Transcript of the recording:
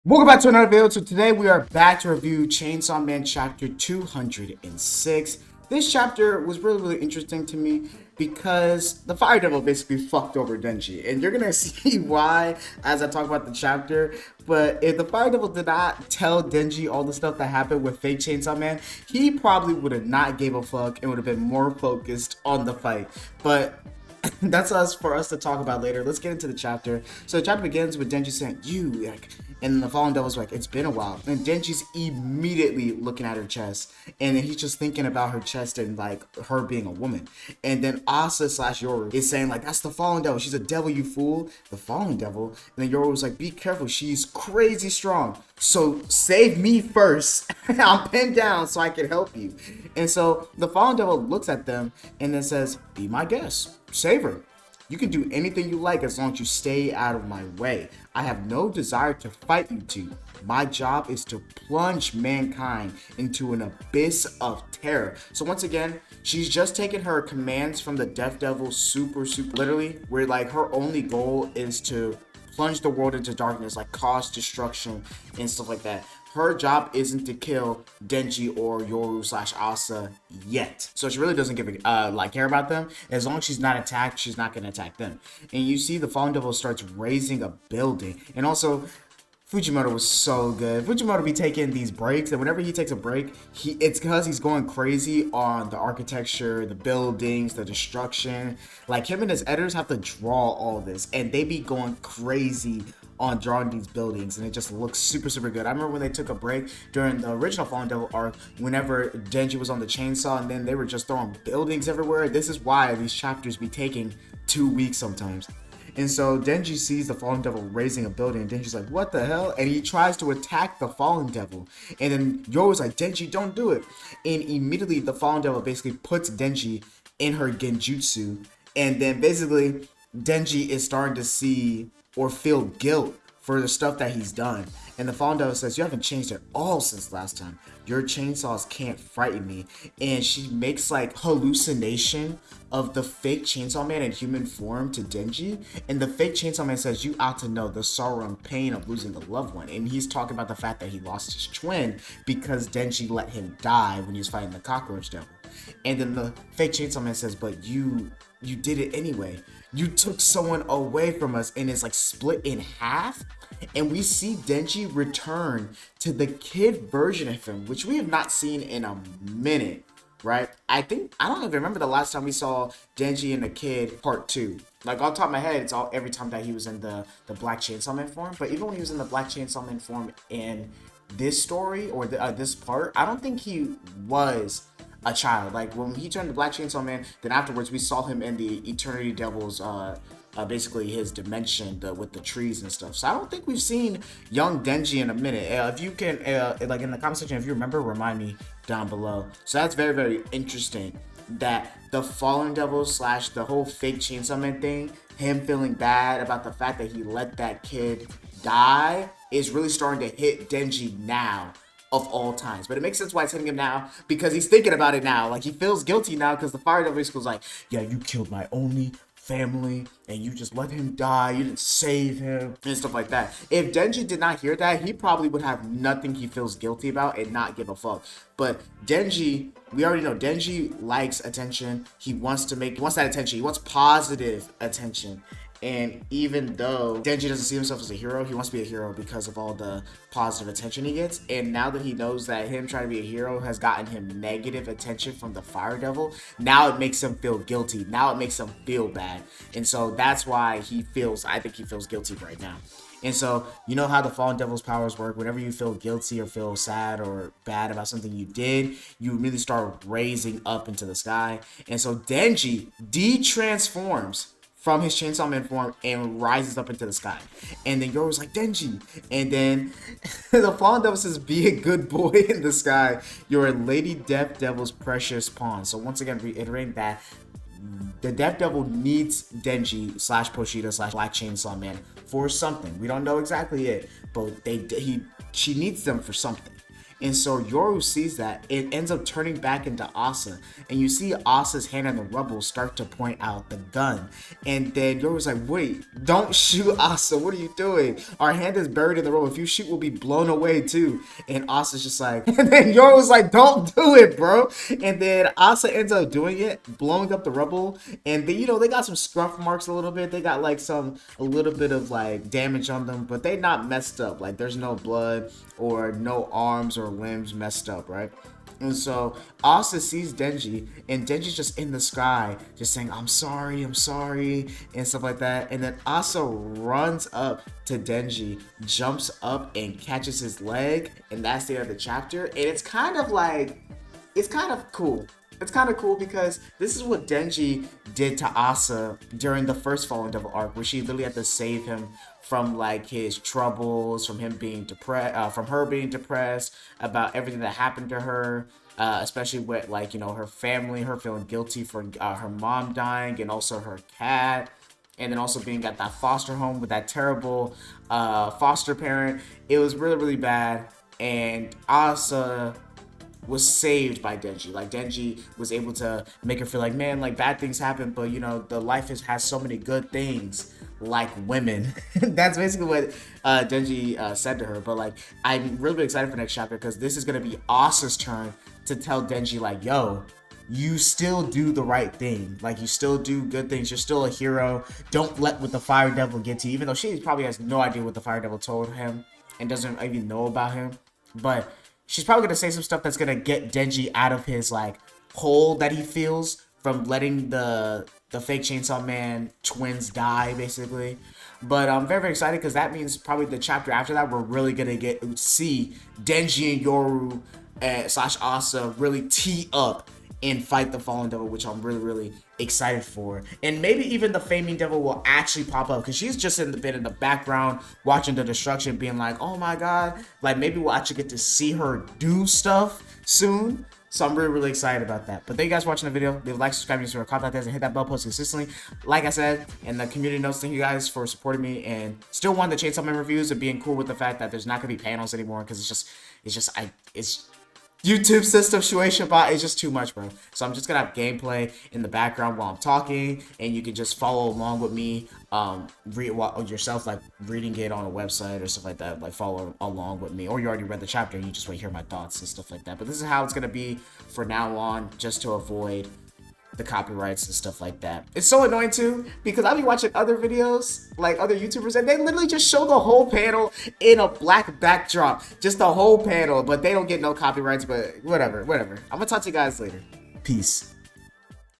Welcome back to another video. So today we are back to review Chainsaw Man chapter 206. This chapter was really interesting to me because the Fire Devil basically fucked over Denji. And you're gonna see why as I talk about the chapter. But if the Fire Devil did not tell Denji all the stuff that happened with fake Chainsaw Man, he probably would have not gave a fuck and would have been more focused on the fight. But that's us for us to talk about later. Let's get into the chapter. So the chapter begins with Denji saying, "You," like, and the Fallen Devil's like, "It's been a while." And Denji's immediately looking at her chest, and then he's just thinking about her chest and like her being a woman. And then Asa slash Yoru is saying like, "That's the Fallen Devil. She's a devil, you fool." The Fallen Devil. And then Yoru was like, "Be careful. She's crazy strong. So save me first. I'm pinned down so I can help you." And so the Fallen Devil looks at them and then says, "Be my guest. Save her. You can do anything you like as long as you stay out of my way. I have no desire to fight you two. My job is to plunge mankind into an abyss of terror." So once again, she's just taken her commands from the Death Devil super literally, where like her only goal is to plunge the world into darkness, like cause destruction and stuff like that. Her job isn't to kill Denji or Yoru slash Asa yet. So she really doesn't give a care about them. As long as she's not attacked, she's not gonna attack them. And you see the Fallen Devil starts raising a building. And also Fujimoto was so good. Fujimoto be taking these breaks, and whenever he takes a break, it's because he's going crazy on the architecture, the buildings, the destruction. Like him and his editors have to draw all this, and they be going crazy on drawing these buildings, and it just looks super good. I remember when they took a break during the original Fallen Devil arc, whenever Denji was on the chainsaw, and then they were just throwing buildings everywhere. This is why these chapters be taking 2 weeks sometimes. And so Denji sees the Fallen Devil raising a building, and Denji's like, "What the hell?" And he tries to attack the Fallen Devil. And then Yoru's like, "Denji, don't do it." And immediately the Fallen Devil basically puts Denji in her genjutsu. And then basically Denji is starting to see or feel guilt for the stuff that he's done. And the Fallen Devil says, "You haven't changed at all since last time. Your chainsaws can't frighten me." And she makes like hallucination of the fake Chainsaw Man in human form to Denji. And the fake Chainsaw Man says, "You ought to know the sorrow and pain of losing a loved one." And he's talking about the fact that he lost his twin because Denji let him die when he was fighting the Cockroach Devil. And then the fake Chainsaw Man says, "But you did it anyway. You took someone away from us," and it's like split in half. And we see Denji return to the kid version of him, which we have not seen in a minute, right? I don't even remember the last time we saw Denji and the kid part 2. Like off the top of my head, it's all every time that he was in the Black Chainsaw Man form. But even when he was in the Black Chainsaw Man form in this story or this part, I don't think he was a child. Like when he turned to Black Chainsaw Man, then afterwards we saw him in the Eternity Devil's basically his dimension with the trees and stuff. So I don't think we've seen young Denji in a minute. If you can like in the comment section, if you remember, remind me down below. So that's very interesting that the Fallen Devil slash the whole fake Chainsaw Man thing, him feeling bad about the fact that he let that kid die, is really starting to hit Denji now of all times. But it makes sense why it's hitting him now, because he's thinking about it now. Like he feels guilty now because the Fire Devil was like, "Yeah, you killed my only family and you just let him die, you didn't save him," and stuff like that. If Denji did not hear that, he probably would have nothing he feels guilty about and not give a fuck. But Denji, we already know Denji likes attention. He wants that attention. He wants positive attention. And even though Denji doesn't see himself as a hero, he wants to be a hero because of all the positive attention he gets. And now that he knows that him trying to be a hero has gotten him negative attention from the Fire Devil, now it makes him feel guilty. Now it makes him feel bad. And so that's why I think he feels guilty right now. And so, you know how the Fallen Devil's powers work. Whenever you feel guilty or feel sad or bad about something you did, you really start raising up into the sky. And so Denji de-transforms from his Chainsaw Man form and rises up into the sky. And then Yoru's like, "Denji." And then the Fallen Devil says, "Be a good boy in the sky. You're a Lady Death Devil's precious pawn." So once again, reiterating that the Death Devil needs Denji slash Poshita slash Black Chainsaw Man for something. We don't know exactly it, but she needs them for something. And so Yoru sees that. It ends up turning back into Asa. And you see Asa's hand in the rubble start to point out the gun. And then Yoru's like, wait, don't shoot Asa. What are you doing? Our hand is buried in the rubble. If you shoot, we'll be blown away too. And Asa's just like, and then Yoru's like, don't do it, bro. And then Asa ends up doing it, blowing up the rubble. And they, they got some scruff marks a little bit. They got like a little bit of like damage on them, but they not messed up. Like there's no blood or no arms or limbs messed up, right? And so Asa sees Denji, and Denji's just in the sky, just saying, I'm sorry, and stuff like that. And then Asa runs up to Denji, jumps up and catches his leg, and that's the end of the chapter. And it's kind of cool. It's kind of cool because this is what Denji did to Asa during the first Fallen Devil arc, where she literally had to save him from like his troubles, from him being depressed, from her being depressed about everything that happened to her, especially with like her family, her feeling guilty for her mom dying, and also her cat, and then also being at that foster home with that terrible foster parent. It was really, really bad, and Asa was saved by Denji. Like Denji was able to make her feel like, man, like bad things happen, but the life has so many good things, like women. That's basically what Denji said to her. But like, I'm really excited for next chapter because this is gonna be Asa's turn to tell Denji like, yo, you still do the right thing. Like you still do good things. You're still a hero. Don't let what the Fire Devil get to you, even though she probably has no idea what the Fire Devil told him and doesn't even know about him. But she's probably going to say some stuff that's going to get Denji out of his, like, hole that he feels from letting the fake Chainsaw Man twins die, basically. But I'm very, very excited because that means probably the chapter after that, we're really going to see Denji and Yoru / Asa really tee up and fight the Fallen Devil, which I'm really, really excited for. And maybe even the Flaming Devil will actually pop up because she's just been in the background watching the destruction, being like, oh my god. Like maybe we'll actually get to see her do stuff soon. So I'm really, really excited about that. But thank you guys for watching the video. Leave a like, subscribe, and contact us, and hit that bell post consistently. Like I said in the community notes, thank you guys for supporting me and still wanting the Chainsaw Man reviews and being cool with the fact that there's not gonna be panels anymore because it's YouTube system Shueisha bot is just too much, bro. So I'm just gonna have gameplay in the background while I'm talking, and you can just follow along with me, read yourself, like reading it on a website or stuff like that. Like follow along with me, or you already read the chapter and you just want to hear my thoughts and stuff like that. But this is how it's gonna be for now on, just to avoid the copyrights and stuff like that. It's so annoying too because I'll be watching other videos, like other YouTubers, and they literally just show the whole panel in a black backdrop, just the whole panel, but they don't get no copyrights. But whatever. I'm gonna talk to you guys later. Peace.